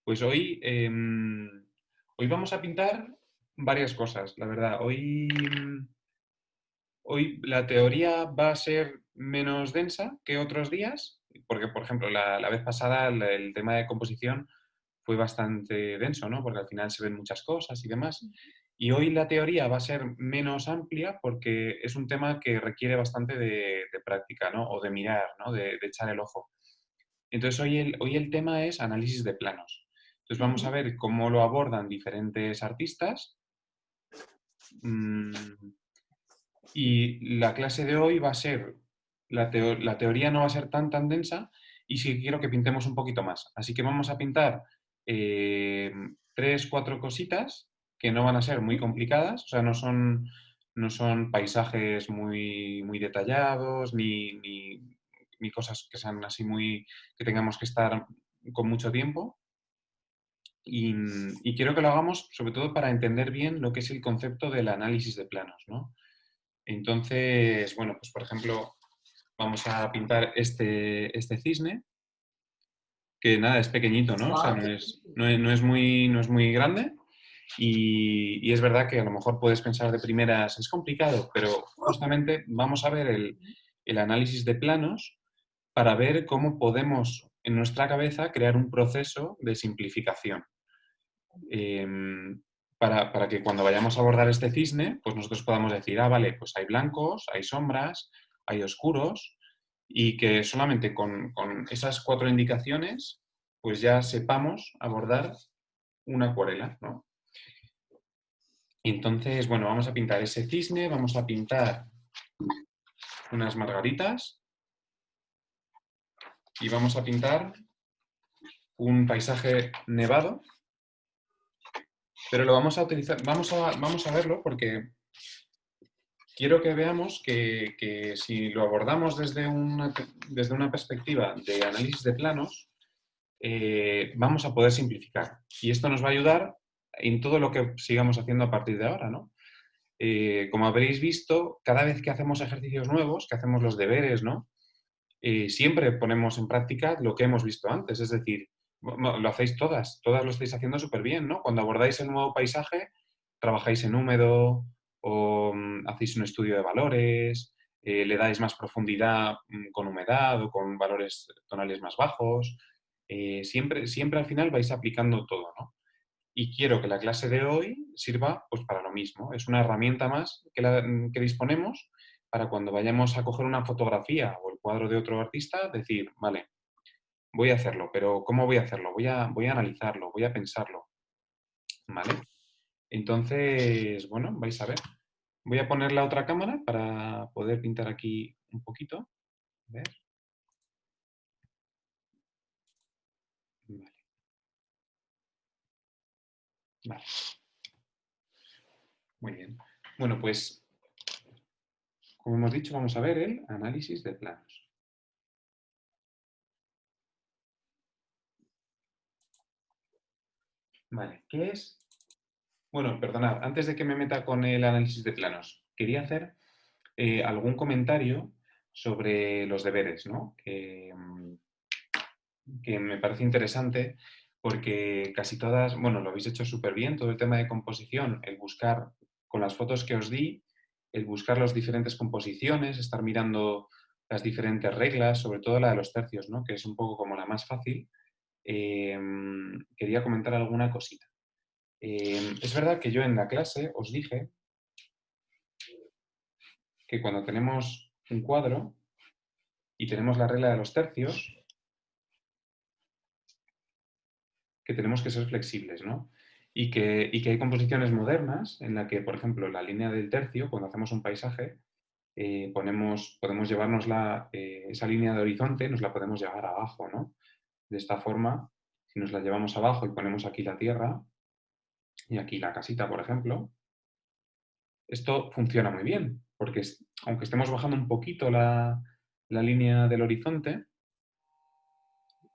Pues hoy vamos a pintar varias cosas, la verdad. Hoy la teoría va a ser menos densa que otros días, porque, por ejemplo, la vez pasada el tema de composición fue bastante denso, ¿no? Porque al final se ven muchas cosas y demás. Y hoy la teoría va a ser menos amplia porque es un tema que requiere bastante de práctica, ¿no? O de mirar, ¿no? De echar el ojo. Entonces, hoy el tema es análisis de planos. Entonces, vamos a Ujú. ver cómo lo abordan diferentes artistas. mm, y la clase de hoy va a ser, la teoría no va a ser tan densa y sí quiero que pintemos un poquito más. Así que vamos a pintar eh, tres, cuatro cositas que no van a ser muy complicadas, o sea, no son paisajes muy detallados ni cosas que sean así que tengamos que estar con mucho tiempo. Y quiero que lo hagamos sobre todo para entender bien lo que es el concepto del análisis de planos, ¿no? Entonces, bueno, pues por ejemplo, vamos a pintar este cisne, que nada, es pequeñito, ¿no? O sea, Guau, no qué es, difícil. no es, no es muy grande. Y es verdad que a lo mejor puedes pensar de primeras, es complicado, pero justamente vamos a ver el análisis de planos para ver cómo podemos en nuestra cabeza crear un proceso de simplificación. Para que cuando vayamos a abordar este cisne, pues nosotros podamos decir, ah, vale, pues hay blancos, hay sombras, hay oscuros, y que solamente con esas cuatro indicaciones, pues ya sepamos abordar una acuarela, ¿no? Entonces, bueno, vamos a pintar ese cisne, vamos a pintar unas margaritas y vamos a pintar un paisaje nevado, pero lo vamos a utilizar, vamos a verlo porque quiero que veamos que si lo abordamos desde una perspectiva de análisis de planos, vamos a poder simplificar. Y esto nos va a ayudar en todo lo que sigamos haciendo a partir de ahora, ¿no? Como habréis visto, cada vez que hacemos ejercicios nuevos, que hacemos los deberes, ¿no? Siempre ponemos en práctica lo que hemos visto antes. Es decir, lo hacéis todas lo estáis haciendo súper bien, ¿no? Cuando abordáis el nuevo paisaje, trabajáis en húmedo o hacéis un estudio de valores, le dais más profundidad con humedad o con valores tonales más bajos. Siempre al final vais aplicando todo, ¿no? Y quiero que la clase de hoy sirva pues, para lo mismo. Es una herramienta más que disponemos para cuando vayamos a coger una fotografía o el cuadro de otro artista, decir, vale, voy a hacerlo, pero ¿cómo voy a hacerlo? Voy a analizarlo, voy a pensarlo, ¿vale? Entonces, bueno, vais a ver. Voy a poner la otra cámara para poder pintar aquí un poquito. A ver, vale, vale, muy bien. Bueno, pues, como hemos dicho, vamos a ver el análisis de planos. Vale, ¿qué es? Bueno, perdonad, antes de que me meta con el análisis de planos, quería hacer algún comentario sobre los deberes, ¿no? Que me parece interesante porque casi todas, bueno, lo habéis hecho súper bien, todo el tema de composición, el buscar con las fotos que os di, el buscar las diferentes composiciones, estar mirando las diferentes reglas, sobre todo la de los tercios, ¿no? Que es un poco como la más fácil. Eh, Quería comentar alguna cosita. Es verdad que yo en la clase os dije que cuando tenemos un cuadro y tenemos la regla de los tercios, que tenemos que ser flexibles, ¿no? Y que hay composiciones modernas en la que, por ejemplo, la línea del tercio, cuando hacemos un paisaje, podemos llevarnos esa línea de horizonte, nos la podemos llevar abajo, ¿no? De esta forma, si nos la llevamos abajo y ponemos aquí la tierra y aquí la casita, por ejemplo, esto funciona muy bien, porque aunque estemos bajando un poquito la línea del horizonte,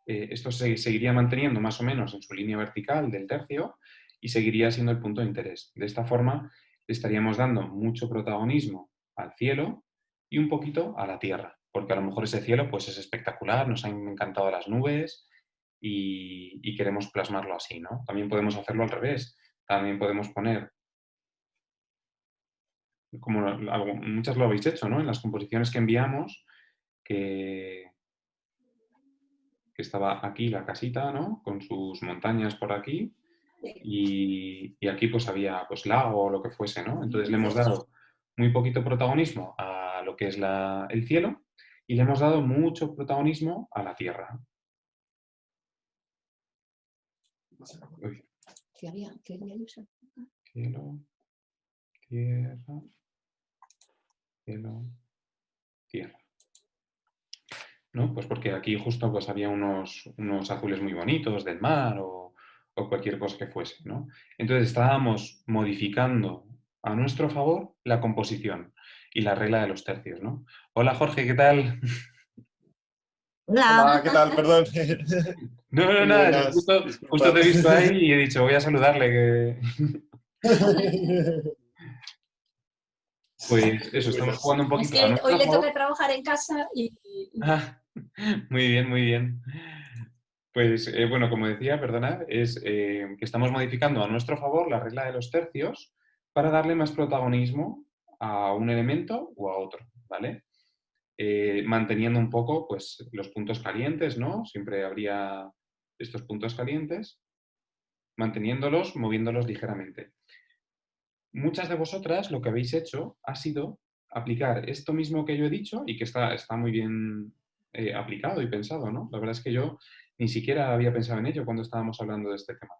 esto se seguiría manteniendo más o menos en su línea vertical del tercio y seguiría siendo el punto de interés. De esta forma, le estaríamos dando mucho protagonismo al cielo y un poquito a la tierra, porque a lo mejor ese cielo pues, es espectacular, nos han encantado las nubes y queremos plasmarlo así, ¿no? También podemos hacerlo al revés. También podemos poner, como muchas lo habéis hecho, ¿no? En las composiciones que enviamos, que estaba aquí la casita, ¿no? Con sus montañas por aquí, y aquí pues había pues lago o lo que fuese, ¿no? Entonces le hemos dado muy poquito protagonismo a lo que es el cielo y le hemos dado mucho protagonismo a la tierra. Uy, cielo, tierra, cielo, tierra. ¿No? Pues porque aquí justo pues había unos azules muy bonitos del mar o cualquier cosa que fuese, ¿no? Entonces estábamos modificando a nuestro favor la composición y la regla de los tercios, ¿no? Hola Jorge, ¿qué tal? Hola, ¿qué tal? Perdón. No, no, Muy nada, buenas, justo disculpa. te he visto ahí y he dicho, voy a saludarle. Pues Muy eso, estamos buenas. jugando un Es poquito a que hoy nuestro le toca favor. trabajar en casa y Ah, muy bien, muy bien. Pues bueno, como decía, perdona, es que estamos modificando a nuestro favor la regla de los tercios para darle más protagonismo a un elemento o a otro, ¿vale? Manteniendo un poco pues, los puntos calientes, ¿no? Siempre habría estos puntos calientes, manteniéndolos, moviéndolos ligeramente. Muchas de vosotras lo que habéis hecho ha sido aplicar esto mismo que yo he dicho y que está muy bien aplicado y pensado, ¿no? La verdad es que yo ni siquiera había pensado en ello cuando estábamos hablando de este tema.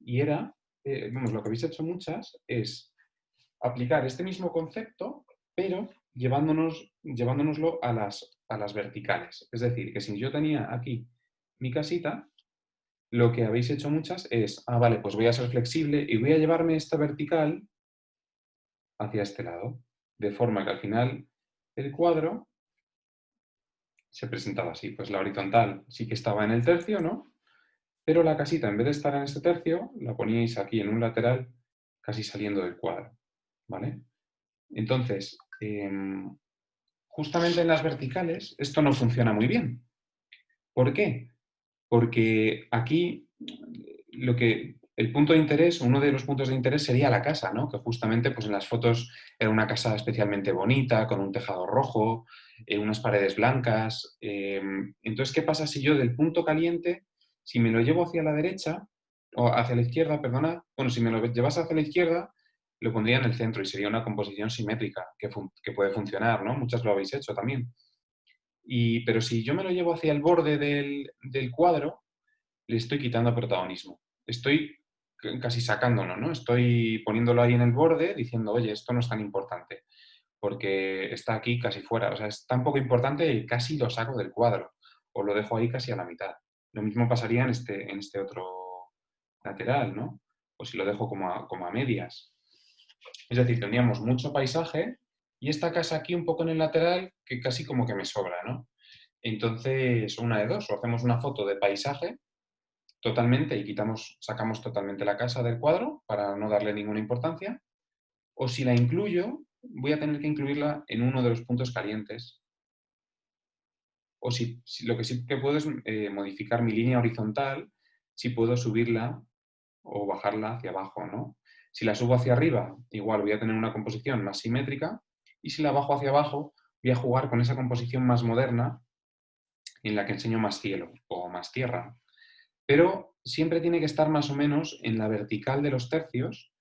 Y era, vamos, lo que habéis hecho muchas es aplicar este mismo concepto, pero llevándonoslo a las verticales. Es decir, que si yo tenía aquí mi casita, lo que habéis hecho muchas es, vale, pues voy a ser flexible y voy a llevarme esta vertical hacia este lado, de forma que al final el cuadro se presentaba así. Pues la horizontal sí que estaba en el tercio, ¿no? Pero la casita, en vez de estar en este tercio, la poníais aquí en un lateral, casi saliendo del cuadro, ¿vale? Entonces, justamente en las verticales esto no funciona muy bien. ¿Por qué? Porque aquí el punto de interés, uno de los puntos de interés sería la casa, ¿no? Que justamente pues en las fotos era una casa especialmente bonita, con un tejado rojo, unas paredes blancas. Entonces, ¿qué pasa si yo del punto caliente, si me lo llevo hacia la derecha, o hacia la izquierda, perdona, bueno, si me lo llevas hacia la izquierda, lo pondría en el centro y sería una composición simétrica que puede funcionar, ¿no? Muchas lo habéis hecho también. Pero si yo me lo llevo hacia el borde del cuadro, le estoy quitando protagonismo. Estoy casi sacándolo, ¿no? Estoy poniéndolo ahí en el borde diciendo, oye, esto no es tan importante, porque está aquí casi fuera. O sea, es tan poco importante y casi lo saco del cuadro, o lo dejo ahí casi a la mitad. Lo mismo pasaría en este otro lateral, ¿no? O si lo dejo como a medias. Es decir, tendríamos mucho paisaje y esta casa aquí un poco en el lateral que casi como que me sobra, ¿no? Entonces, una de dos, o hacemos una foto de paisaje totalmente y sacamos totalmente la casa del cuadro para no darle ninguna importancia, o si la incluyo, voy a tener que incluirla en uno de los puntos calientes. O si lo que sí que puedo es modificar mi línea horizontal, si puedo subirla o bajarla hacia abajo, ¿no? Si la subo hacia arriba, igual voy a tener una composición más simétrica, y si la bajo hacia abajo, voy a jugar con esa composición más moderna en la que enseño más cielo o más tierra. Pero siempre tiene que estar más o menos en la vertical de los tercios.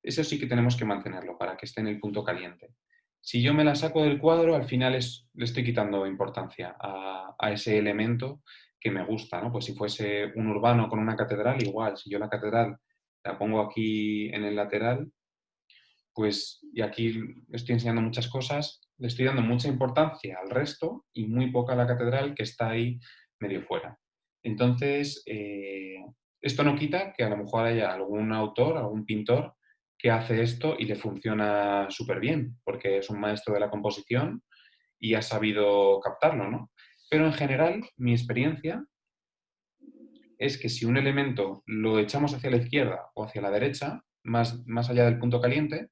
Eso sí que tenemos que mantenerlo para que esté en el punto caliente. Si yo me la saco del cuadro, al final le estoy quitando importancia a ese elemento que me gusta, ¿no? Pues si fuese un urbano con una catedral, igual. Si yo la catedral la pongo aquí en el lateral, pues, y aquí estoy enseñando muchas cosas, le estoy dando mucha importancia al resto y muy poca a la catedral que está ahí medio fuera. Entonces, esto no quita que a lo mejor haya algún autor, algún pintor que hace esto y le funciona súper bien, porque es un maestro de la composición y ha sabido captarlo, ¿no? Pero en general, mi experiencia es que si un elemento lo echamos hacia la izquierda o hacia la derecha, más allá del punto caliente,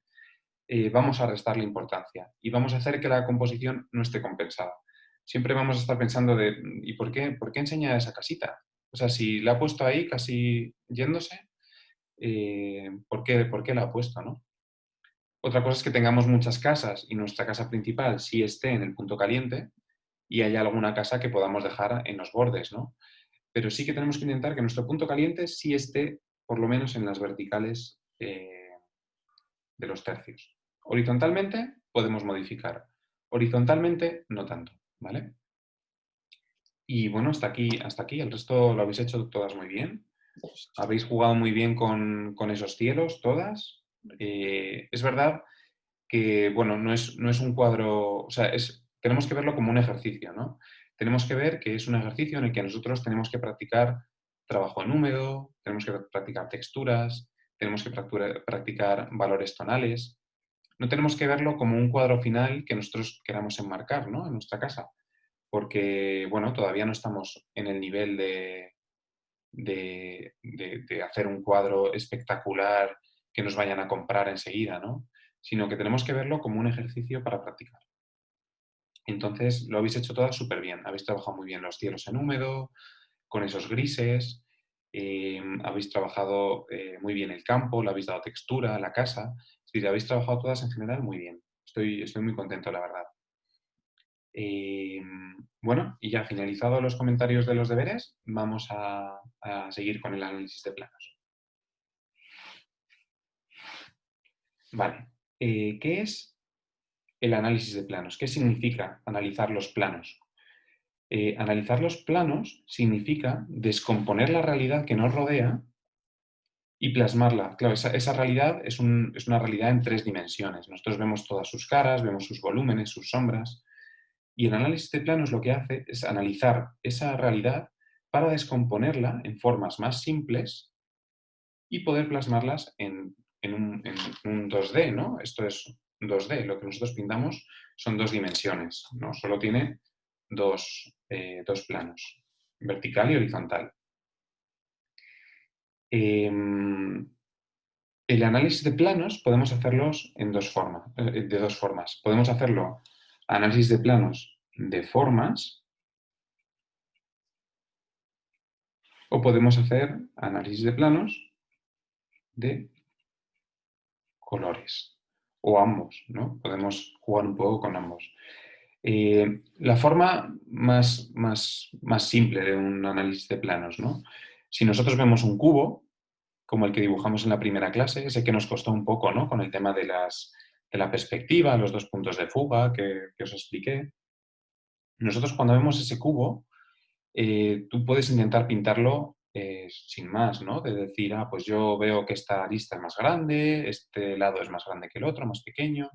vamos a restarle importancia y vamos a hacer que la composición no esté compensada. siempre vamos a estar pensando de ¿y por qué enseña esa casita? O sea, si la ha puesto ahí casi yéndose, ¿por qué la ha puesto, no? Otra cosa es que tengamos muchas casas y nuestra casa principal sí esté en el punto caliente y haya alguna casa que podamos dejar en los bordes, ¿no? Pero sí que tenemos que intentar que nuestro punto caliente sí esté por lo menos en las verticales de los tercios. Horizontalmente podemos modificar, horizontalmente no tanto, ¿vale? Y bueno, hasta aquí, el resto lo habéis hecho todas muy bien. Habéis jugado muy bien con esos cielos, todas. Es verdad que, bueno, no es un cuadro, o sea, tenemos que verlo como un ejercicio, ¿no? Tenemos que ver que es un ejercicio en el que nosotros tenemos que practicar trabajo en húmedo, tenemos que practicar texturas, tenemos que practicar valores tonales. No tenemos que verlo como un cuadro final que nosotros queramos enmarcar, ¿no? En nuestra casa, porque, bueno, todavía no estamos en el nivel de hacer un cuadro espectacular que nos vayan a comprar enseguida, ¿no? Sino que tenemos que verlo como un ejercicio para practicar. Entonces, lo habéis hecho todas súper bien. Habéis trabajado muy bien los cielos en húmedo, con esos grises, habéis trabajado muy bien el campo, le habéis dado textura a la casa. Es decir, habéis trabajado todas en general muy bien. Estoy muy contento, la verdad. Bueno, y ya finalizados los comentarios de los deberes, vamos a seguir con el análisis de planos. Vale, ¿qué es el análisis de planos? ¿Qué significa analizar los planos? Analizar los planos significa descomponer la realidad que nos rodea y plasmarla. Claro, esa realidad es una realidad en 3 dimensiones. Nosotros vemos todas sus caras, vemos sus volúmenes, sus sombras. Y el análisis de planos lo que hace es analizar esa realidad para descomponerla en formas más simples y poder plasmarlas en un 2D, ¿no? Esto es 2D, lo que nosotros pintamos son 2 dimensiones, ¿no? Solo tiene dos planos, vertical y horizontal. El análisis de planos podemos hacerlos de dos formas. Podemos hacerlo análisis de planos de formas o podemos hacer análisis de planos de colores o ambos, ¿no? Podemos jugar un poco con ambos. La forma más simple de un análisis de planos, ¿no? Si nosotros vemos un cubo, como el que dibujamos en la primera clase, ese que nos costó un poco, ¿no? Con el tema de la perspectiva, los 2 puntos de fuga que os expliqué. Nosotros cuando vemos ese cubo, tú puedes intentar pintarlo sin más, ¿no? De decir, pues yo veo que esta arista es más grande, este lado es más grande que el otro, más pequeño.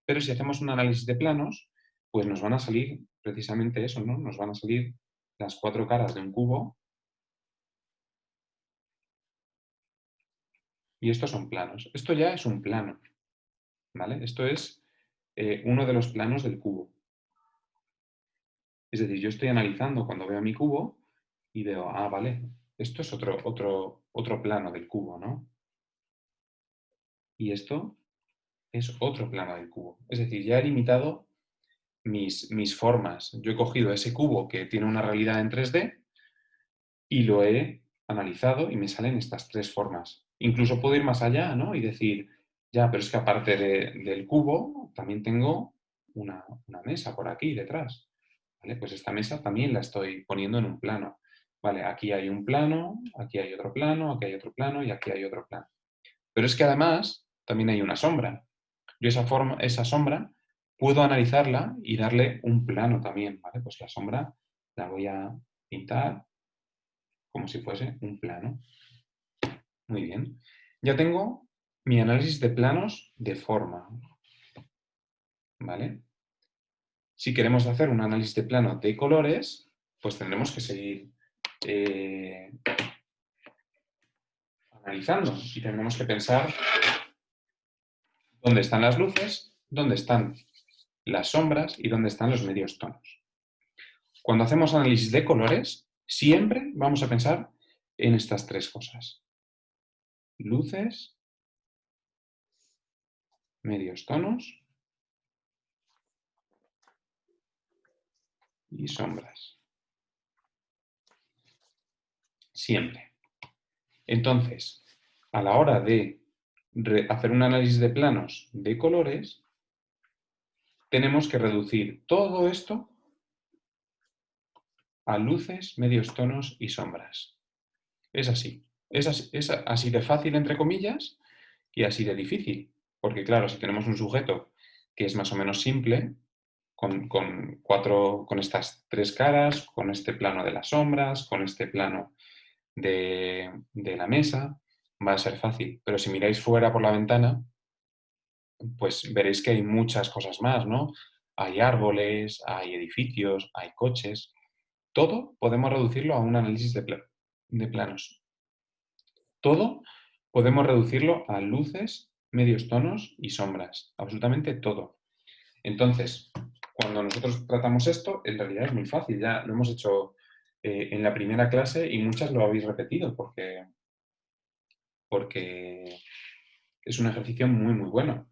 Pero si hacemos un análisis de planos, pues nos van a salir precisamente eso, ¿no? Nos van a salir las 4 caras de un cubo y estos son planos. Esto ya es un plano, ¿vale? Esto es uno de los planos del cubo. Es decir, yo estoy analizando cuando veo mi cubo y veo, vale, esto es otro plano del cubo, ¿no? Y esto es otro plano del cubo. Es decir, ya he limitado mis formas. Yo he cogido ese cubo que tiene una realidad en 3D y lo he analizado y me salen estas 3 formas. Incluso puedo ir más allá, ¿no? Y decir, ya, pero es que aparte del cubo también tengo una mesa por aquí detrás. ¿Vale? Pues esta mesa también la estoy poniendo en un plano. Vale, aquí hay un plano, aquí hay otro plano, aquí hay otro plano y aquí hay otro plano. Pero es que además también hay una sombra. Yo esa sombra puedo analizarla y darle un plano también, ¿vale? Pues la sombra la voy a pintar como si fuese un plano. Muy bien. Ya tengo mi análisis de planos de forma, ¿vale? Si queremos hacer un análisis de plano de colores, pues tendremos que seguir analizando y tendremos que pensar dónde están las luces, dónde están las sombras y dónde están los medios tonos. Cuando hacemos análisis de colores, siempre vamos a pensar en estas 3 cosas. Luces, medios tonos y sombras. Siempre. Entonces, a la hora de hacer un análisis de planos de colores, tenemos que reducir todo esto a luces, medios tonos y sombras. Es así. Es así de fácil, entre comillas, y así de difícil. Porque claro, si tenemos un sujeto que es más o menos simple, con estas tres caras, con este plano de las sombras, con este plano de la mesa, va a ser fácil. Pero si miráis fuera por la ventana, pues veréis que hay muchas cosas más, ¿no? Hay árboles, hay edificios, hay coches. Todo podemos reducirlo a un análisis de planos. Todo podemos reducirlo a luces, medios tonos y sombras. Absolutamente todo. Entonces, cuando nosotros tratamos esto, en realidad es muy fácil. Ya lo hemos hecho en la primera clase y muchas lo habéis repetido porque es un ejercicio muy, muy bueno.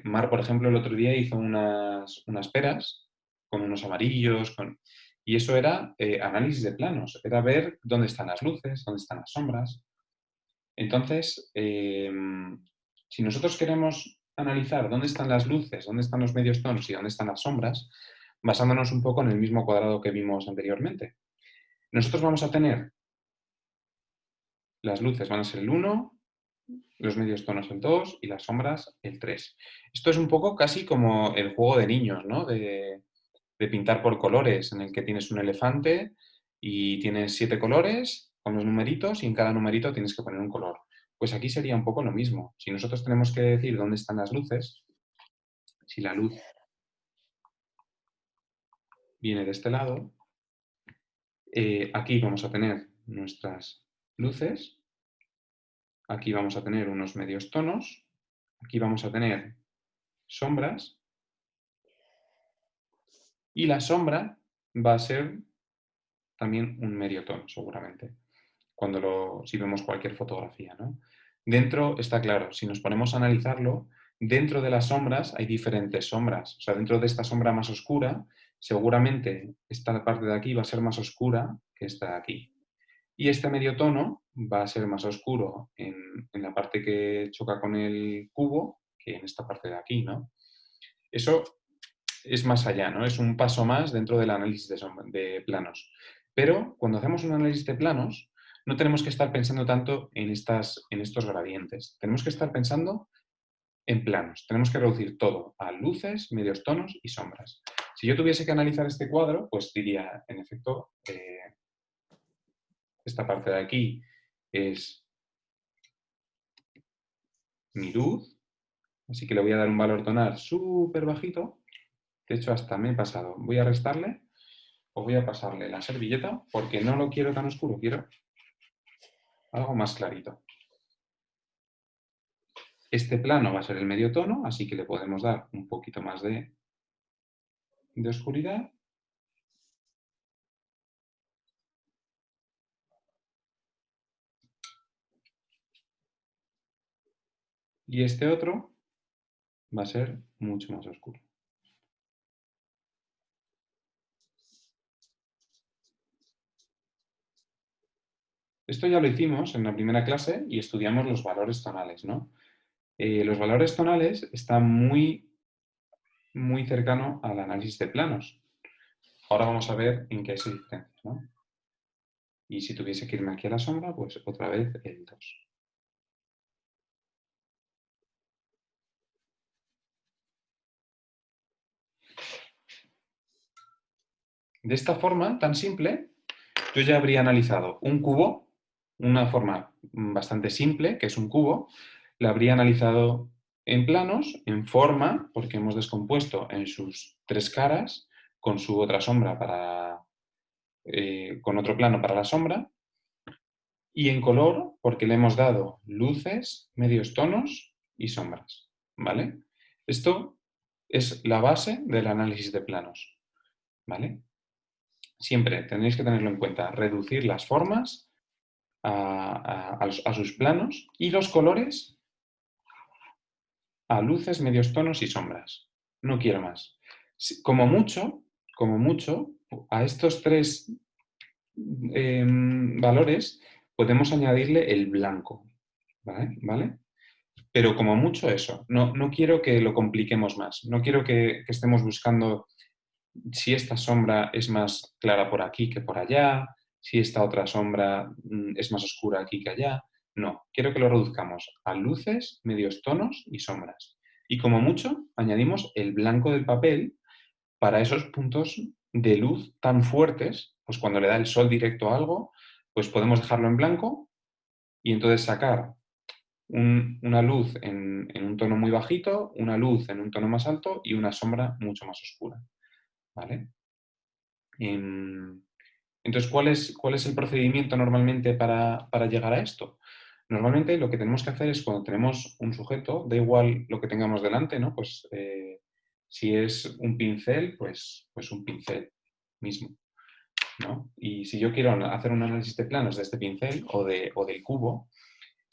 Mar, por ejemplo, el otro día hizo unas peras con unos amarillos, y eso era análisis de planos, era ver dónde están las luces, dónde están las sombras. Entonces, si nosotros queremos analizar dónde están las luces, dónde están los medios tonos y dónde están las sombras, basándonos un poco en el mismo cuadrado que vimos anteriormente, nosotros vamos a tener, las luces van a ser el 1, los medios tonos el 2 y las sombras el 3. Esto es un poco casi como el juego de niños, ¿no? De pintar por colores, en el que tienes un elefante y tienes 7 colores con los numeritos y en cada numerito tienes que poner un color. Pues aquí sería un poco lo mismo. Si nosotros tenemos que decir dónde están las luces, si la luz viene de este lado, aquí vamos a tener nuestras luces, aquí vamos a tener unos medios tonos, aquí vamos a tener sombras, y la sombra va a ser también un medio tono, seguramente, si vemos cualquier fotografía, ¿no? Dentro, está claro, si nos ponemos a analizarlo, dentro de las sombras hay diferentes sombras. O sea, dentro de esta sombra más oscura, seguramente esta parte de aquí va a ser más oscura que esta de aquí. Y este medio tono va a ser más oscuro en la parte que choca con el cubo que en esta parte de aquí, ¿no? Eso es más allá, ¿no? Es un paso más dentro del análisis de planos. Pero cuando hacemos un análisis de planos, no tenemos que estar pensando tanto en estos gradientes. Tenemos que estar pensando en planos. Tenemos que reducir todo a luces, medios tonos y sombras. Si yo tuviese que analizar este cuadro, pues diría, en efecto, esta parte de aquí es mi luz, así que le voy a dar un valor tonal súper bajito. De hecho, hasta me he pasado. Voy a restarle o voy a pasarle la servilleta porque no lo quiero tan oscuro, quiero algo más clarito. Este plano va a ser el medio tono, así que le podemos dar un poquito más de oscuridad. Y este otro va a ser mucho más oscuro. Esto ya lo hicimos en la primera clase y estudiamos los valores tonales, ¿no? Los valores tonales están muy, muy cercano al análisis de planos. Ahora vamos a ver en qué se diferencia, ¿no? Y si tuviese que irme aquí a la sombra, pues otra vez el 2. De esta forma tan simple, yo ya habría analizado un cubo, una forma bastante simple, que es un cubo, la habría analizado en planos, en forma, porque hemos descompuesto en sus tres caras, con su otra sombra con otro plano para la sombra, y en color, porque le hemos dado luces, medios tonos y sombras, ¿vale? Esto es la base del análisis de planos, ¿vale? Siempre tenéis que tenerlo en cuenta, reducir las formas a sus planos y los colores a luces, medios tonos y sombras. No quiero más. Como mucho, como mucho, a estos tres valores podemos añadirle el blanco, ¿vale? Pero como mucho eso, no quiero que lo compliquemos más, no quiero que estemos buscando si esta sombra es más clara por aquí que por allá, si esta otra sombra es más oscura aquí que allá. No, quiero que lo reduzcamos a luces, medios tonos y sombras. Y como mucho, añadimos el blanco del papel para esos puntos de luz tan fuertes, pues cuando le da el sol directo a algo, pues podemos dejarlo en blanco y entonces sacar una luz en un tono muy bajito, una luz en un tono más alto y una sombra mucho más oscura. ¿Vale? Entonces, ¿cuál es el procedimiento normalmente para llegar a esto? Normalmente lo que tenemos que hacer es cuando tenemos un sujeto, da igual lo que tengamos delante, ¿no? Pues si es un pincel, pues un pincel mismo, ¿no? Y si yo quiero hacer un análisis de planos de este pincel o del cubo,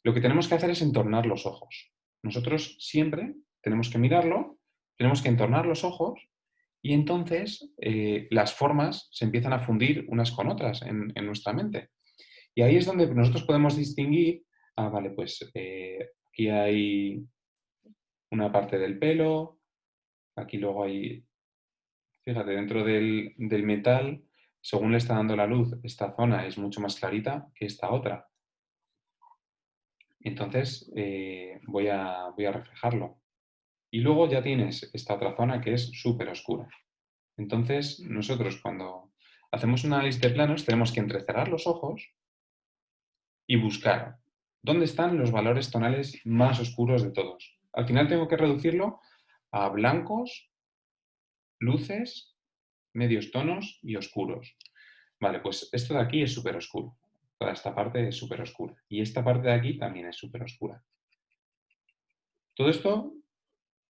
lo que tenemos que hacer es entornar los ojos. Nosotros siempre tenemos que mirarlo, tenemos que entornar los ojos y entonces las formas se empiezan a fundir unas con otras en nuestra mente. Y ahí es donde nosotros podemos distinguir, vale, pues aquí hay una parte del pelo, aquí luego hay, fíjate, dentro del metal, según le está dando la luz, esta zona es mucho más clarita que esta otra. Entonces voy a reflejarlo. Y luego ya tienes esta otra zona que es súper oscura. Entonces, nosotros cuando hacemos un análisis de planos tenemos que entrecerrar los ojos y buscar dónde están los valores tonales más oscuros de todos. Al final tengo que reducirlo a blancos, luces, medios tonos y oscuros. Vale, pues esto de aquí es súper oscuro. Toda esta parte es súper oscura. Y esta parte de aquí también es súper oscura. Todo esto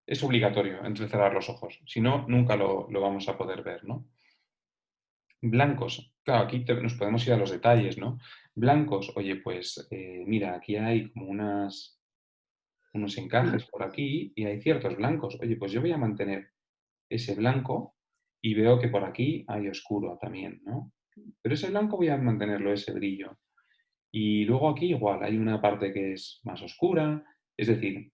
es obligatorio, entrecerrar los ojos. Si no, nunca lo vamos a poder ver, ¿no? Blancos, claro, aquí nos podemos ir a los detalles, ¿no? Blancos, oye, pues mira, aquí hay como unos encajes por aquí y hay ciertos blancos. Oye, pues yo voy a mantener ese blanco y veo que por aquí hay oscuro también, ¿no? Pero ese blanco voy a mantenerlo, ese brillo. Y luego aquí igual, hay una parte que es más oscura, es decir,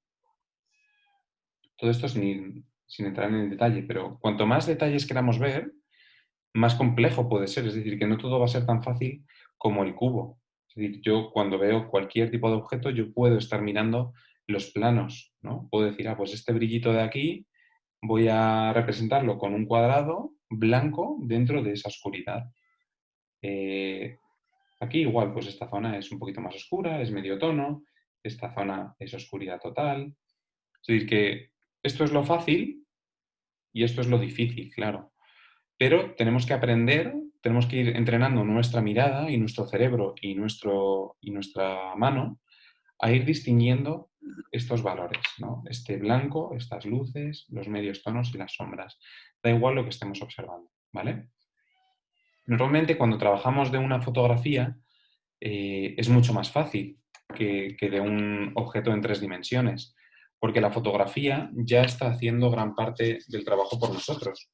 todo esto sin entrar en el detalle, pero cuanto más detalles queramos ver, más complejo puede ser. Es decir, que no todo va a ser tan fácil como el cubo. Es decir, yo cuando veo cualquier tipo de objeto, yo puedo estar mirando los planos, ¿no? Puedo decir, pues este brillito de aquí voy a representarlo con un cuadrado blanco dentro de esa oscuridad. Aquí igual, pues esta zona es un poquito más oscura, es medio tono, esta zona es oscuridad total. Es decir, que esto es lo fácil y esto es lo difícil, claro. Pero tenemos que aprender, tenemos que ir entrenando nuestra mirada y nuestro cerebro y nuestra mano a ir distinguiendo estos valores, ¿no? Este blanco, estas luces, los medios tonos y las sombras. Da igual lo que estemos observando, ¿vale? Normalmente cuando trabajamos de una fotografía es mucho más fácil que de un objeto en 3 dimensiones, porque la fotografía ya está haciendo gran parte del trabajo por nosotros.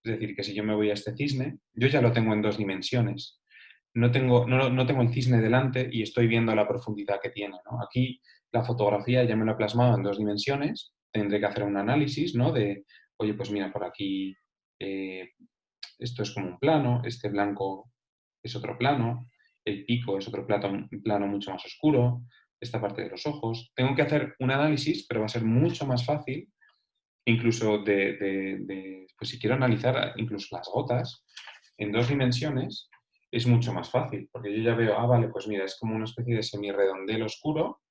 Es decir, que si yo me voy a este cisne, yo ya lo tengo en 2 dimensiones. No tengo el cisne delante y estoy viendo la profundidad que tiene, ¿no? Aquí la fotografía ya me lo ha plasmado en 2 dimensiones, tendré que hacer un análisis, ¿no? De, oye, pues mira, por aquí esto es como un plano, este blanco es otro plano, el pico es otro plano mucho más oscuro, esta parte de los ojos. Tengo que hacer un análisis, pero va a ser mucho más fácil incluso pues si quiero analizar incluso las gotas en 2 dimensiones, es mucho más fácil, porque yo ya veo, vale, pues mira, es como una especie de semirredondel oscuro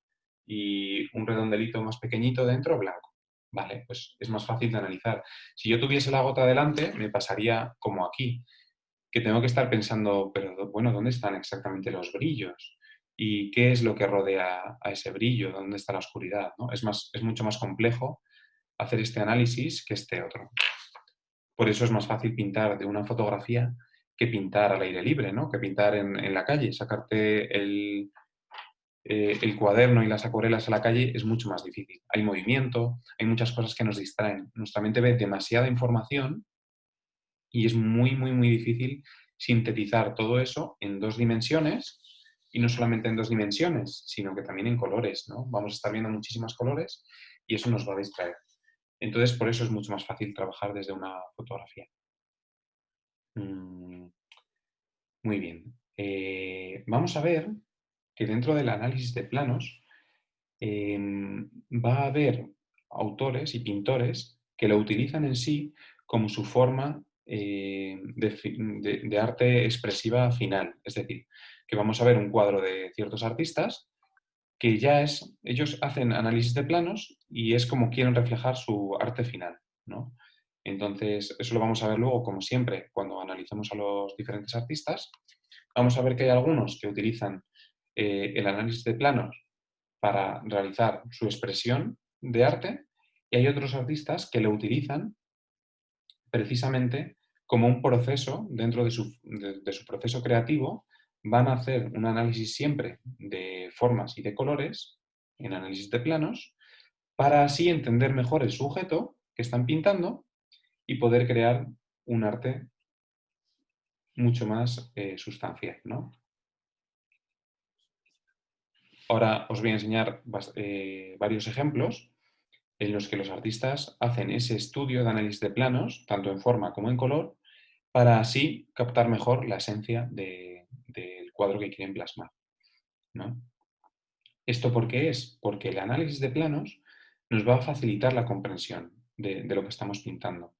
y un redondelito más pequeñito dentro blanco. Vale, pues es más fácil de analizar. Si yo tuviese la gota delante, me pasaría como aquí, que tengo que estar pensando, pero bueno, ¿dónde están exactamente los brillos? ¿Y qué es lo que rodea a ese brillo? ¿Dónde está la oscuridad? ¿No? Es mucho más complejo hacer este análisis que este otro. Por eso es más fácil pintar de una fotografía que pintar al aire libre, ¿no? Que pintar en la calle. Sacarte el cuaderno y las acuarelas a la calle es mucho más difícil. Hay movimiento, hay muchas cosas que nos distraen. Nuestra mente ve demasiada información Y es muy, muy, muy difícil sintetizar todo eso en 2 dimensiones, y no solamente en 2 dimensiones, sino que también en colores, ¿no? Vamos a estar viendo muchísimos colores y eso nos va a distraer. Entonces, por eso es mucho más fácil trabajar desde una fotografía. Muy bien. Vamos a ver que dentro del análisis de planos va a haber autores y pintores que lo utilizan en sí como su forma de arte expresiva final. Es decir, que vamos a ver un cuadro de ciertos artistas que ellos hacen análisis de planos y es como quieren reflejar su arte final, ¿no? Entonces, eso lo vamos a ver luego, como siempre, cuando analicemos a los diferentes artistas. Vamos a ver que hay algunos que utilizan el análisis de planos para realizar su expresión de arte y hay otros artistas que lo utilizan precisamente como un proceso dentro de su proceso creativo. Van a hacer un análisis siempre de formas y de colores en análisis de planos para así entender mejor el sujeto que están pintando y poder crear un arte mucho más sustancial, ¿no? Ahora os voy a enseñar varios ejemplos en los que los artistas hacen ese estudio de análisis de planos, tanto en forma como en color, para así captar mejor la esencia del cuadro que quieren plasmar, ¿no? ¿Esto por qué es? Porque el análisis de planos nos va a facilitar la comprensión de lo que estamos pintando.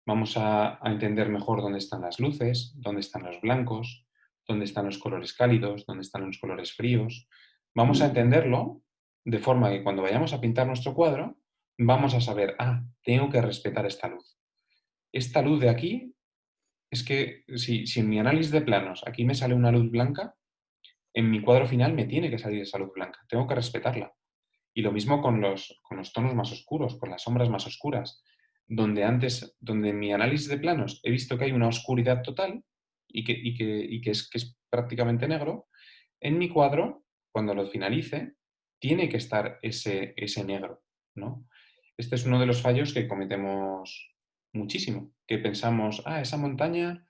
Vamos a entender mejor dónde están las luces, dónde están los blancos, dónde están los colores cálidos, dónde están los colores fríos. Vamos a entenderlo de forma que cuando vayamos a pintar nuestro cuadro, vamos a saber, tengo que respetar esta luz. Esta luz de aquí, es que si en mi análisis de planos aquí me sale una luz blanca, en mi cuadro final me tiene que salir esa luz blanca. Tengo que respetarla. Y lo mismo con los tonos más oscuros, con las sombras más oscuras, donde en mi análisis de planos he visto que hay una oscuridad total y que es prácticamente negro, en mi cuadro, cuando lo finalice, tiene que estar ese negro, ¿no? Este es uno de los fallos que cometemos muchísimo, que pensamos, esa montaña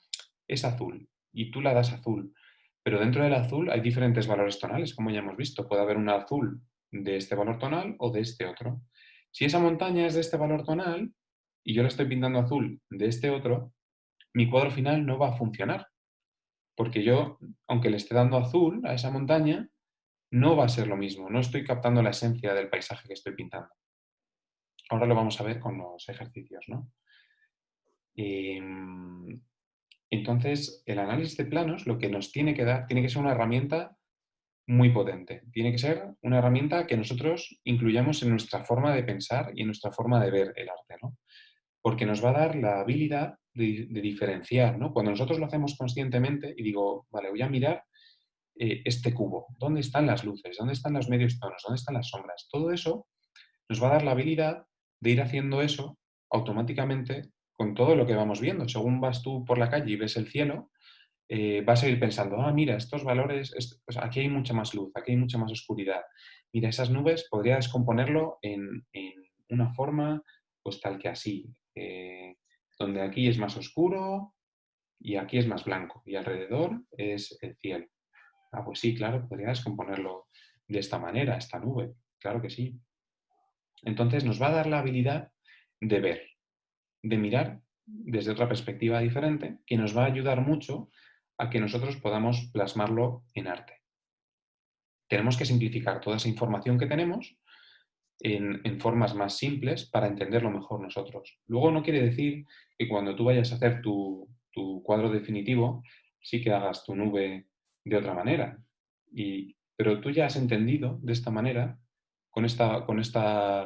es azul y tú la das azul, pero dentro del azul hay diferentes valores tonales, como ya hemos visto. Puede haber un azul de este valor tonal o de este otro. Si esa montaña es de este valor tonal y yo la estoy pintando azul de este otro, mi cuadro final no va a funcionar, porque yo, aunque le esté dando azul a esa montaña, no va a ser lo mismo, no estoy captando la esencia del paisaje que estoy pintando. Ahora lo vamos a ver con los ejercicios, ¿no? Entonces, el análisis de planos lo que nos tiene que dar, tiene que ser una herramienta muy potente. Tiene que ser una herramienta que nosotros incluyamos en nuestra forma de pensar y en nuestra forma de ver el arte, ¿no? Porque nos va a dar la habilidad de diferenciar, ¿no? Cuando nosotros lo hacemos conscientemente y digo, vale, voy a mirar este cubo, ¿dónde están las luces? ¿Dónde están los medios tonos? ¿Dónde están las sombras? Todo eso nos va a dar la habilidad de ir haciendo eso automáticamente con todo lo que vamos viendo. Según vas tú por la calle y ves el cielo, vas a ir pensando, mira, estos valores, pues aquí hay mucha más luz, aquí hay mucha más oscuridad. Mira, esas nubes podría descomponerlo en una forma, pues tal que así, donde aquí es más oscuro y aquí es más blanco y alrededor es el cielo. Pues sí, claro, podría descomponerlo de esta manera, esta nube, claro que sí. Entonces nos va a dar la habilidad de ver, de mirar desde otra perspectiva diferente, que nos va a ayudar mucho a que nosotros podamos plasmarlo en arte. Tenemos que simplificar toda esa información que tenemos en formas más simples para entenderlo mejor nosotros. Luego no quiere decir que cuando tú vayas a hacer tu cuadro definitivo, sí que hagas tu nube de otra manera. Pero tú ya has entendido de esta manera, con esta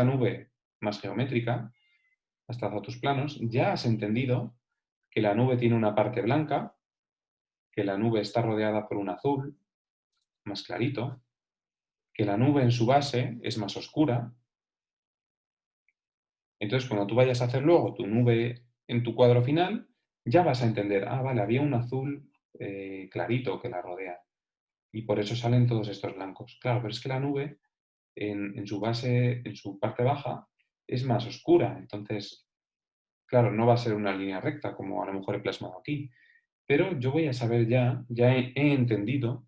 nube más geométrica, has trazado tus planos, ya has entendido que la nube tiene una parte blanca, que la nube está rodeada por un azul más clarito, que la nube en su base es más oscura. Entonces, cuando tú vayas a hacer luego tu nube en tu cuadro final, ya vas a entender, vale, había un azul clarito que la rodea y por eso salen todos estos blancos. Claro, pero es que la nube en su base, en su parte baja, es más oscura. Entonces, claro, no va a ser una línea recta como a lo mejor he plasmado aquí, pero yo voy a saber ya he entendido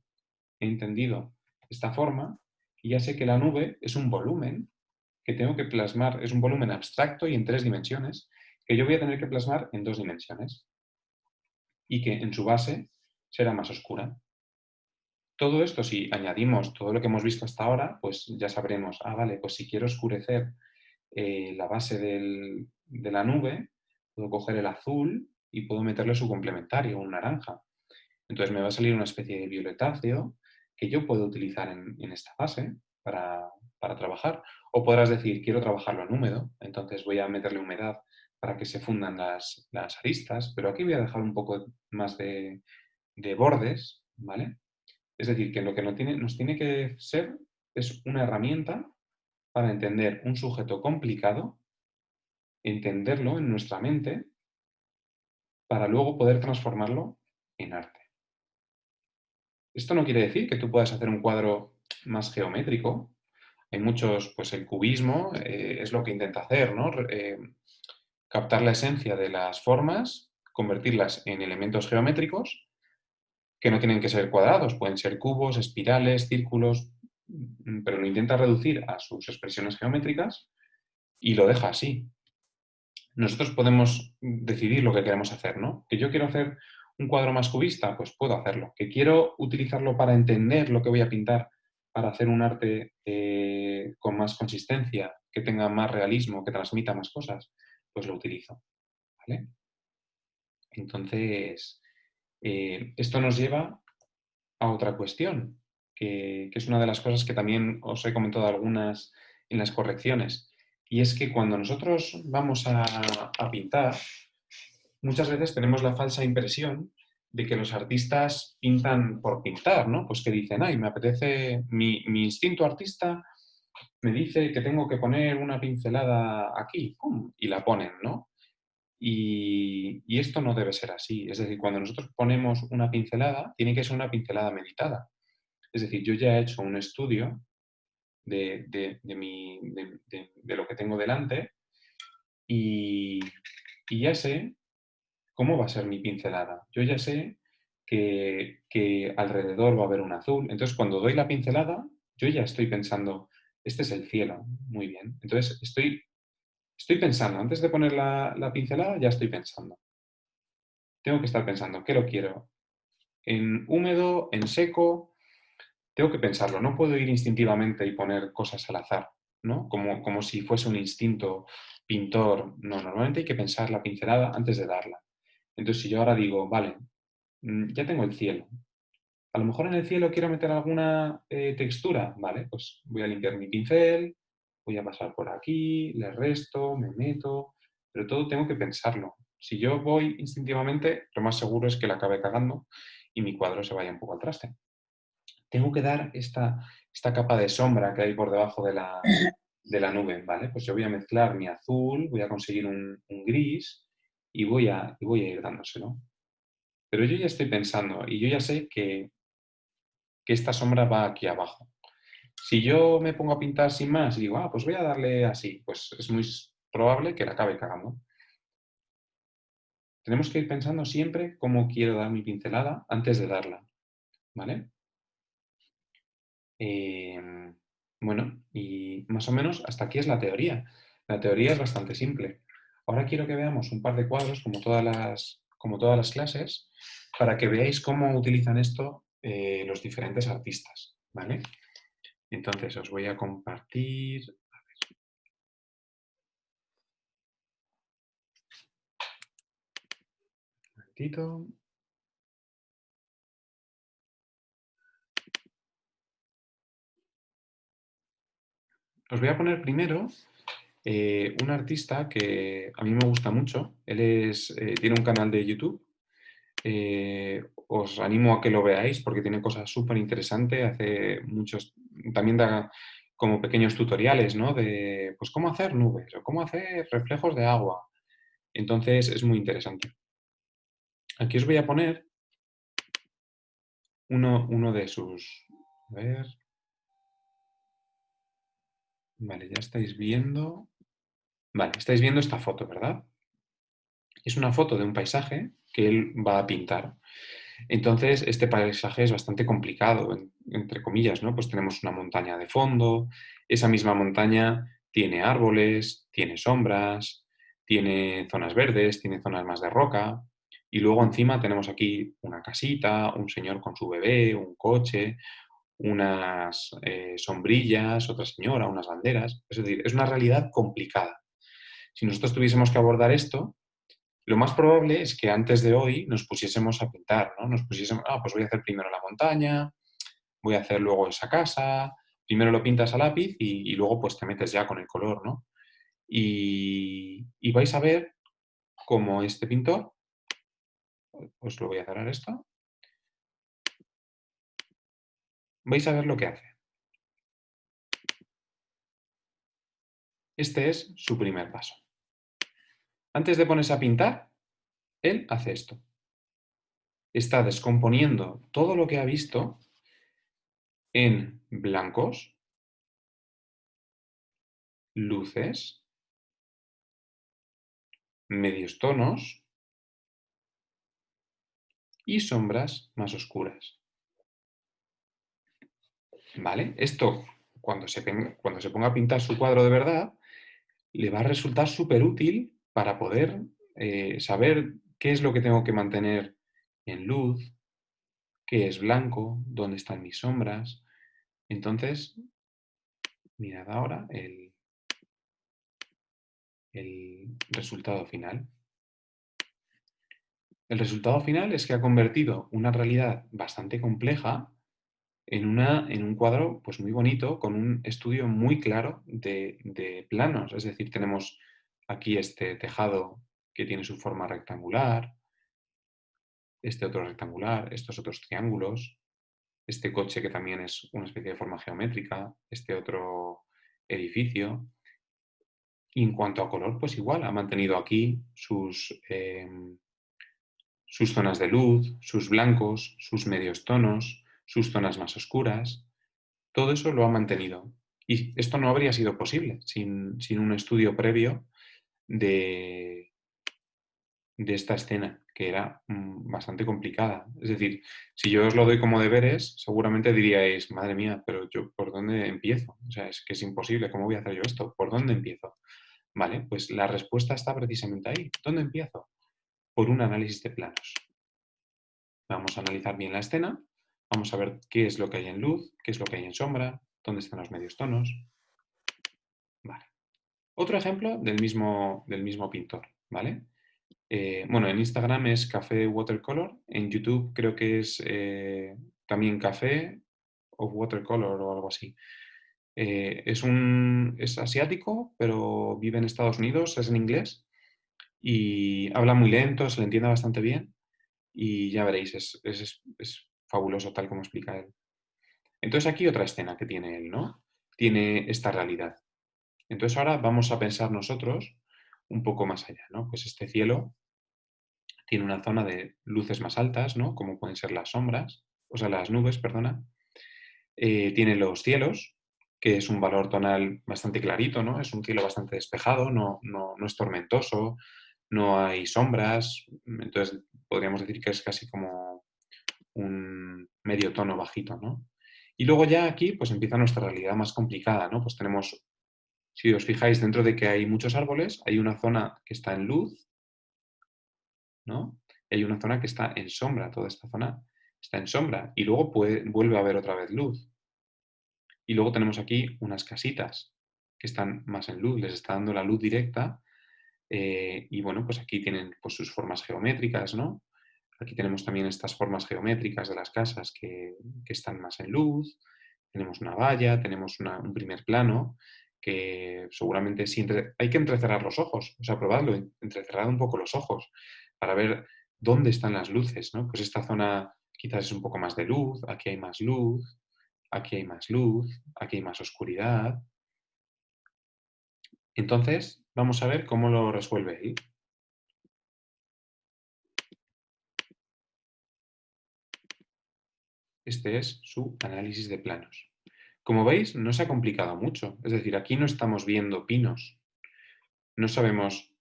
esta forma y ya sé que la nube es un volumen que tengo que plasmar, es un volumen abstracto y en 3 dimensiones, que yo voy a tener que plasmar en 2 dimensiones y que en su base será más oscura. Todo esto, si añadimos todo lo que hemos visto hasta ahora, pues ya sabremos, vale, pues si quiero oscurecer la base de la nube, puedo coger el azul y puedo meterle su complementario, un naranja. Entonces me va a salir una especie de violetáceo que yo puedo utilizar en esta base para trabajar. O podrás decir, quiero trabajarlo en húmedo, entonces voy a meterle humedad para que se fundan las aristas, pero aquí voy a dejar un poco más de bordes, ¿vale? Es decir, que lo que nos tiene que ser es una herramienta para entender un sujeto complicado, entenderlo en nuestra mente, para luego poder transformarlo en arte. Esto no quiere decir que tú puedas hacer un cuadro más geométrico. Hay muchos, pues el cubismo es lo que intenta hacer, ¿no? Captar la esencia de las formas, convertirlas en elementos geométricos que no tienen que ser cuadrados, pueden ser cubos, espirales, círculos, pero lo intenta reducir a sus expresiones geométricas y lo deja así. Nosotros podemos decidir lo que queremos hacer, ¿no? Que yo quiero hacer un cuadro más cubista, pues puedo hacerlo. Que quiero utilizarlo para entender lo que voy a pintar, para hacer un arte con más consistencia, que tenga más realismo, que transmita más cosas, pues lo utilizo, ¿vale? Entonces, esto nos lleva a otra cuestión, que es una de las cosas que también os he comentado algunas en las correcciones, y es que cuando nosotros vamos a pintar, muchas veces tenemos la falsa impresión de que los artistas pintan por pintar, ¿no? Pues que dicen, ay, me apetece, mi instinto artista me dice que tengo que poner una pincelada aquí, ¡pum! Y la ponen, ¿no? Y esto no debe ser así. Es decir, cuando nosotros ponemos una pincelada, tiene que ser una pincelada meditada. Es decir, yo ya he hecho un estudio de lo que tengo delante y, y ya sé cómo va a ser mi pincelada. Yo ya sé que alrededor va a haber un azul. Entonces, cuando doy la pincelada, yo ya estoy pensando, este es el cielo. Muy bien. Entonces, estoy pensando, antes de poner la pincelada, ya estoy pensando. Tengo que estar pensando, ¿qué lo quiero? ¿En húmedo? ¿En seco? Tengo que pensarlo. No puedo ir instintivamente y poner cosas al azar, ¿no? Como si fuese un instinto pintor. No, normalmente hay que pensar la pincelada antes de darla. Entonces, si yo ahora digo, vale, ya tengo el cielo. A lo mejor en el cielo quiero meter alguna textura, ¿vale? Pues voy a limpiar mi pincel, voy a pasar por aquí, le resto, me meto, pero todo tengo que pensarlo. Si yo voy instintivamente, lo más seguro es que la acabe cagando y mi cuadro se vaya un poco al traste. Tengo que dar esta capa de sombra que hay por debajo de la nube, ¿vale? Pues yo voy a mezclar mi azul, voy a conseguir un gris y voy a ir dándoselo. Pero yo ya estoy pensando y yo ya sé que esta sombra va aquí abajo. Si yo me pongo a pintar sin más y digo, pues voy a darle así, pues es muy probable que la acabe cagando. Tenemos que ir pensando siempre cómo quiero dar mi pincelada antes de darla, ¿vale? Bueno, y más o menos hasta aquí es la teoría. La teoría es bastante simple. Ahora quiero que veamos un par de cuadros, como todas las clases, para que veáis cómo utilizan esto los diferentes artistas, ¿vale? Entonces os voy a compartir. Un momentito. Os voy a poner primero un artista que a mí me gusta mucho. Él tiene un canal de YouTube. Os animo a que lo veáis porque tiene cosas súper interesantes. Hace muchos, también da como pequeños tutoriales, ¿no? De pues cómo hacer nubes o cómo hacer reflejos de agua. Entonces es muy interesante. Aquí os voy a poner uno de sus. A ver. Vale, ya estáis viendo. Vale, estáis viendo esta foto, ¿verdad? Es una foto de un paisaje que él va a pintar. Entonces, este paisaje es bastante complicado, entre comillas, ¿no? Pues tenemos una montaña de fondo, esa misma montaña tiene árboles, tiene sombras, tiene zonas verdes, tiene zonas más de roca, y luego encima tenemos aquí una casita, un señor con su bebé, un coche, unas sombrillas, otra señora, unas banderas. Es decir, es una realidad complicada. Si nosotros tuviésemos que abordar esto, lo más probable es que antes de hoy nos pusiésemos a pintar, ¿no? Nos pusiésemos, pues voy a hacer primero la montaña, voy a hacer luego esa casa, primero lo pintas a lápiz y luego pues te metes ya con el color, ¿no? Y vais a ver cómo este pintor, os lo voy a cerrar esto, vais a ver lo que hace. Este es su primer paso. Antes de ponerse a pintar, él hace esto. Está descomponiendo todo lo que ha visto en blancos, luces, medios tonos y sombras más oscuras. ¿Vale? Esto, cuando se ponga a pintar su cuadro de verdad, le va a resultar súper útil para poder saber qué es lo que tengo que mantener en luz, qué es blanco, dónde están mis sombras. Entonces, mirad ahora el resultado final. El resultado final es que ha convertido una realidad bastante compleja en un cuadro pues, muy bonito, con un estudio muy claro de planos. Es decir, tenemos aquí este tejado que tiene su forma rectangular, este otro rectangular, estos otros triángulos, este coche que también es una especie de forma geométrica, este otro edificio. Y en cuanto a color, pues igual, ha mantenido aquí sus zonas de luz, sus blancos, sus medios tonos, sus zonas más oscuras. Todo eso lo ha mantenido. Y esto no habría sido posible sin un estudio previo de, de esta escena, que era bastante complicada. Es decir, si yo os lo doy como deberes, seguramente diríais, madre mía, pero yo, ¿por dónde empiezo? O sea, es que es imposible, ¿cómo voy a hacer yo esto? ¿Por dónde empiezo? Vale, pues la respuesta está precisamente ahí. ¿Dónde empiezo? Por un análisis de planos. Vamos a analizar bien la escena, vamos a ver qué es lo que hay en luz, qué es lo que hay en sombra, dónde están los medios tonos. Vale. Otro ejemplo del mismo pintor, ¿vale? Bueno, en Instagram es Café Watercolor, en YouTube creo que es también Café of Watercolor o algo así. Es asiático, pero vive en Estados Unidos, es en inglés y habla muy lento, se le entiende bastante bien y ya veréis, es fabuloso tal como explica él. Entonces aquí otra escena que tiene él, ¿no? Tiene esta realidad. Entonces ahora vamos a pensar nosotros un poco más allá, ¿no? Pues este cielo tiene una zona de luces más altas, ¿no? Como pueden ser las sombras, o sea, las nubes, perdona. Tiene los cielos, que es un valor tonal bastante clarito, ¿no? Es un cielo bastante despejado, no es tormentoso, no hay sombras, entonces podríamos decir que es casi como un medio tono bajito, ¿no? Y luego ya aquí pues empieza nuestra realidad más complicada, ¿no? Pues tenemos, si os fijáis, dentro de que hay muchos árboles, hay una zona que está en luz, ¿no? Y hay una zona que está en sombra, toda esta zona está en sombra y luego vuelve a haber otra vez luz. Y luego tenemos aquí unas casitas que están más en luz, les está dando la luz directa y bueno, pues aquí tienen pues, sus formas geométricas, ¿no? Aquí tenemos también estas formas geométricas de las casas que están más en luz, tenemos una valla, tenemos un primer plano que seguramente sí hay que entrecerrar los ojos, o sea, probadlo, entrecerrad un poco los ojos para ver dónde están las luces, ¿no? Pues esta zona quizás es un poco más de luz, aquí hay más luz, aquí hay más luz, aquí hay más oscuridad. Entonces, vamos a ver cómo lo resuelve él. Este es su análisis de planos. Como veis, no se ha complicado mucho. Es decir, aquí no estamos viendo pinos. No sabemos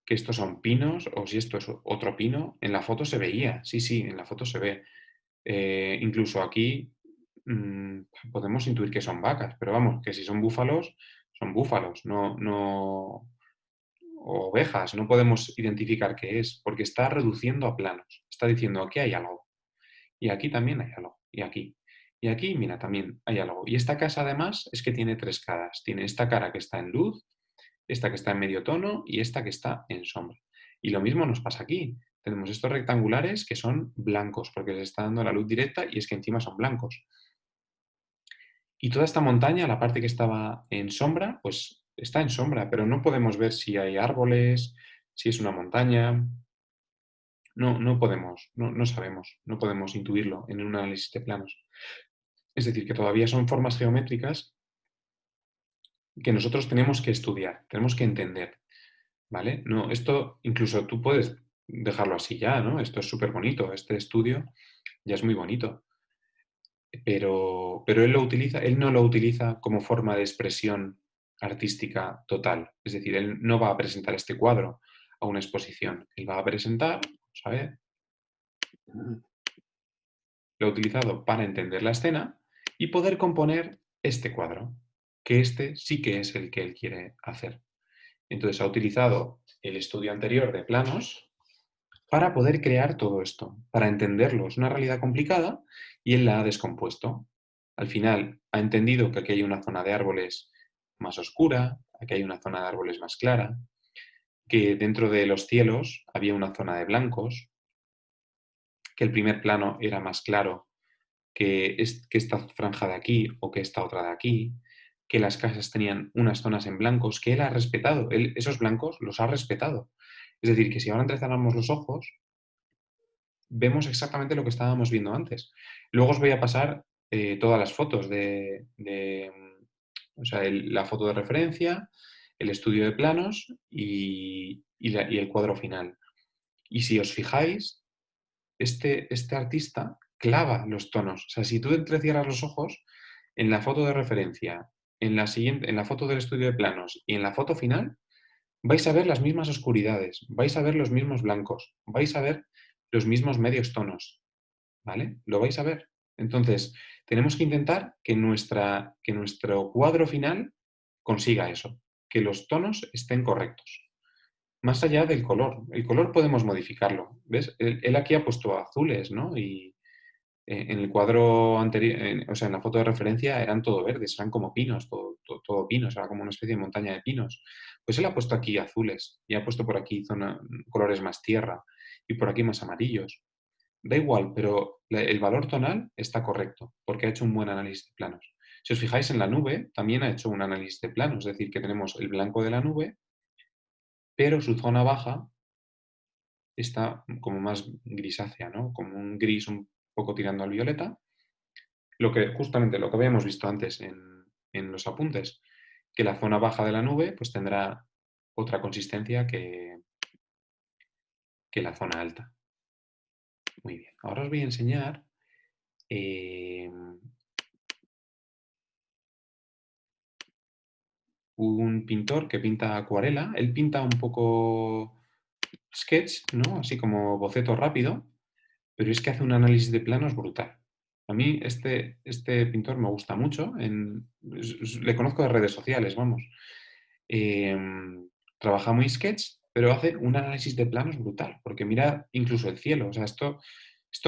que estos son pinos o si esto es otro pino. En la foto se veía, sí, sí, en la foto se ve. Incluso aquí podemos intuir que son vacas, pero vamos, que si son búfalos, no o ovejas, no podemos identificar qué es, porque está reduciendo a planos. Está diciendo, aquí hay algo, y aquí también hay algo, y aquí. Y aquí, mira, también hay algo. Y esta casa, además, es que tiene tres caras. Tiene esta cara que está en luz, esta que está en medio tono y esta que está en sombra. Y lo mismo nos pasa aquí. Tenemos estos rectangulares que son blancos, porque les está dando la luz directa y es que encima son blancos. Y toda esta montaña, la parte que estaba en sombra, pues está en sombra, pero no podemos ver si hay árboles, si es una montaña. No podemos, no sabemos, no podemos intuirlo en un análisis de planos. Es decir, que todavía son formas geométricas que nosotros tenemos que estudiar, tenemos que entender, ¿vale? No, esto incluso tú puedes dejarlo así ya, ¿no? Esto es súper bonito, este estudio ya es muy bonito, pero él no lo utiliza como forma de expresión artística total. Es decir, él no va a presentar este cuadro a una exposición, él va a presentar, ¿sabes? Lo ha utilizado para entender la escena y poder componer este cuadro, que este sí que es el que él quiere hacer. Entonces ha utilizado el estudio anterior de planos para poder crear todo esto, para entenderlo. Es una realidad complicada y él la ha descompuesto. Al final ha entendido que aquí hay una zona de árboles más oscura, aquí hay una zona de árboles más clara, que dentro de los cielos había una zona de blancos, que el primer plano era más claro que esta franja de aquí o que esta otra de aquí, que las casas tenían unas zonas en blancos, que él ha respetado, él esos blancos los ha respetado. Es decir, que si ahora entrecerramos los ojos, vemos exactamente lo que estábamos viendo antes. Luego os voy a pasar todas las fotos o sea, la foto de referencia, el estudio de planos y el cuadro final. Y si os fijáis, este artista clava los tonos. O sea, si tú entrecierras los ojos, en la foto de referencia, en la foto del estudio de planos y en la foto final, vais a ver las mismas oscuridades, vais a ver los mismos blancos, vais a ver los mismos medios tonos, ¿vale? Lo vais a ver. Entonces, tenemos que intentar que nuestro cuadro final consiga eso, que los tonos estén correctos. Más allá del color. El color podemos modificarlo. ¿Ves? Él aquí ha puesto azules, ¿no? Y en el cuadro anterior, o sea, en la foto de referencia eran todo verdes, eran como pinos, todo pinos, era como una especie de montaña de pinos. Pues él ha puesto aquí azules y ha puesto por aquí colores más tierra y por aquí más amarillos. Da igual, pero el valor tonal está correcto porque ha hecho un buen análisis de planos. Si os fijáis en la nube, también ha hecho un análisis de planos, es decir, que tenemos el blanco de la nube, pero su zona baja está como más grisácea, ¿no? Como un gris un poco tirando al violeta. Justamente lo que habíamos visto antes en los apuntes, que la zona baja de la nube pues tendrá otra consistencia que la zona alta. Muy bien, ahora os voy a enseñar un pintor que pinta acuarela. Él pinta un poco sketch, ¿no? Así como boceto rápido, pero es que hace un análisis de planos brutal. A mí este pintor me gusta mucho. Le conozco de redes sociales, vamos. Trabaja muy sketch, pero hace un análisis de planos brutal, porque mira incluso el cielo. O sea, esto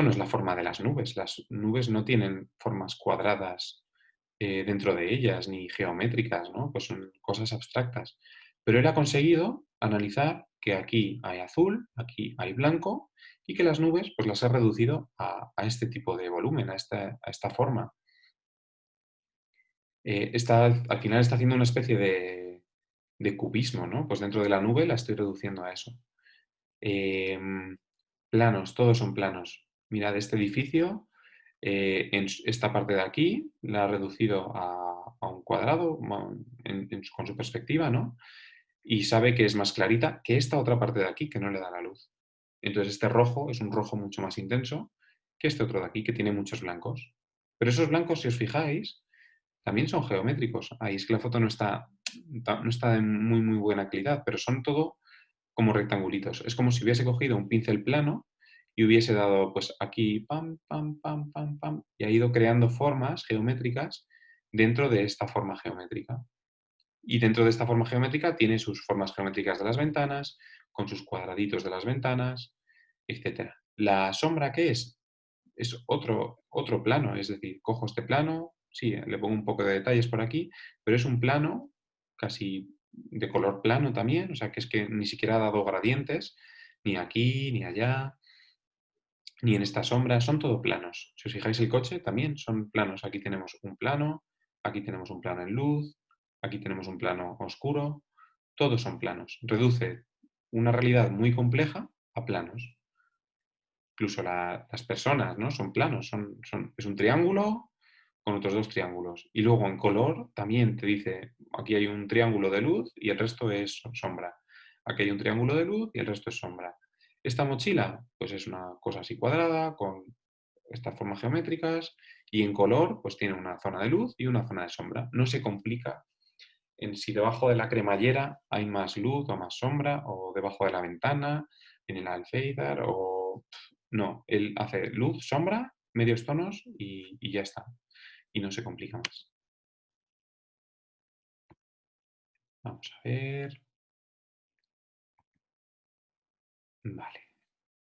no es la forma de las nubes. Las nubes no tienen formas cuadradas dentro de ellas, ni geométricas, ¿no? Pues son cosas abstractas. Pero él ha conseguido analizar que aquí hay azul, aquí hay blanco, y que las nubes pues las ha reducido a este tipo de volumen, a esta forma. Al final está haciendo una especie de cubismo, ¿no? Pues dentro de la nube la estoy reduciendo a eso. Planos, todos son planos. Mirad este edificio, en esta parte de aquí la ha reducido a un cuadrado con su perspectiva, ¿no? Y sabe que es más clarita que esta otra parte de aquí que no le da la luz. Entonces este rojo es un rojo mucho más intenso que este otro de aquí que tiene muchos blancos. Pero esos blancos, si os fijáis, también son geométricos. Ahí es que la foto no está en muy buena calidad, pero son todo como rectangulitos. Es como si hubiese cogido un pincel plano y hubiese dado pues aquí pam, pam, pam, pam, pam, y ha ido creando formas geométricas dentro de esta forma geométrica. Y dentro de esta forma geométrica tiene sus formas geométricas de las ventanas, con sus cuadraditos de las ventanas, etc. ¿La sombra qué es? Es otro plano, es decir, cojo este plano, sí, le pongo un poco de detalles por aquí, pero es un plano casi de color plano también, o sea que es que ni siquiera ha dado gradientes, ni aquí, ni allá, ni en esta sombra, son todo planos. Si os fijáis el coche también son planos, aquí tenemos un plano, aquí tenemos un plano en luz, aquí tenemos un plano oscuro, todos son planos. Reduce una realidad muy compleja a planos. Incluso las personas, ¿no? Son planos, es un triángulo con otros dos triángulos. Y luego en color también te dice, aquí hay un triángulo de luz y el resto es sombra. Aquí hay un triángulo de luz y el resto es sombra. Esta mochila, pues es una cosa así cuadrada, con estas formas geométricas, y en color, pues tiene una zona de luz y una zona de sombra. No se complica en si debajo de la cremallera hay más luz o más sombra, o debajo de la ventana, en el alféizar, o... No, él hace luz, sombra, medios tonos y ya está. Y no se complica más. Vamos a ver. Vale.